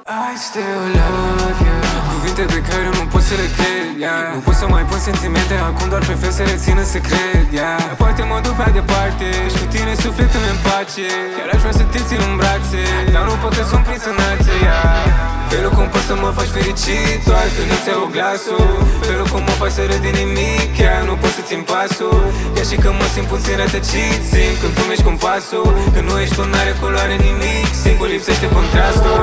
I still love you. Cuvinte pe care nu pot să le cred, yeah. Nu pot să mai pun sentimente, acum doar prefer să le țin în secret, yeah. Poate mă duc prea departe și cu tine sufletul mi-e în pace. Chiar aș vrea să te țin în brațe, dar nu pot că sunt prins în alțe, yeah. Felul cum poți să mă faci fericit doar când îți iau glasul. Felul cum mă faci să râd de nimic, chiar nu pot să țin pasul. Chiar și când mă simt puțin rătăcit, simt când tu mergi compasul. Când nu ești tu n-are culoare nimic, singur lipsește contrastul.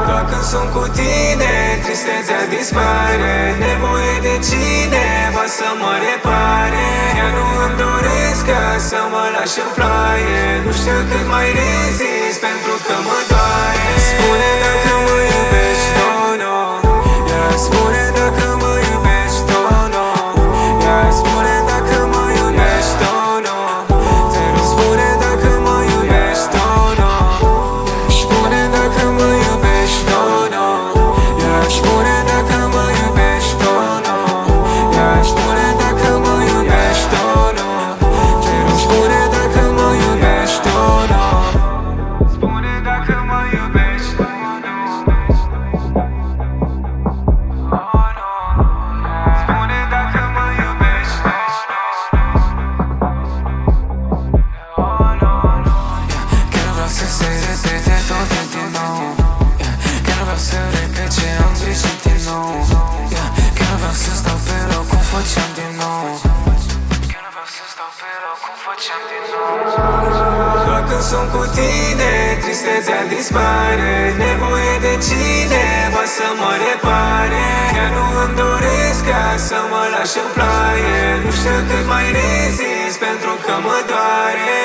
Doar când sunt cu tine, tristețea dispare. Nevoie de cineva să mă repare. Chiar nu îmi doresc ca să mă lași în ploaie. Nu știu cât mai rezist pentru că mă doare. Spune dacă mă iubești, no, no. Yeah, spune dacă mă iubești, no, no. Yeah, spune dacă mă iubești, no, no. Te rog, spune dacă mă iubești, no, no. Spune dacă mă iubești, no, no. Yeah, spune dacă mă iubești, no, no. Yeah, spune dacă mă iubești, no, no. Te rog, spune dacă mă iubești, no, no. Spune dacă mă iubești, no, no. Oh, no. Spune dacă mă iubești, no, no. Oh, no, no. Chiar nu vreau să se repete totul din nou. Chiar nu vreau să repet ce am greșit din nou. Chiar nu vreau să stau pe loc cum făceam din nou. Chiar nu vreau să stau pe loc cum făceam din nou. Doar când sunt cu tine, tristețea dispare. Nevoie de cineva să mă repare. Chiar nu îmi doresc ca să mă lași în ploaie. Nu știu cât mai rezist pentru că mă doare.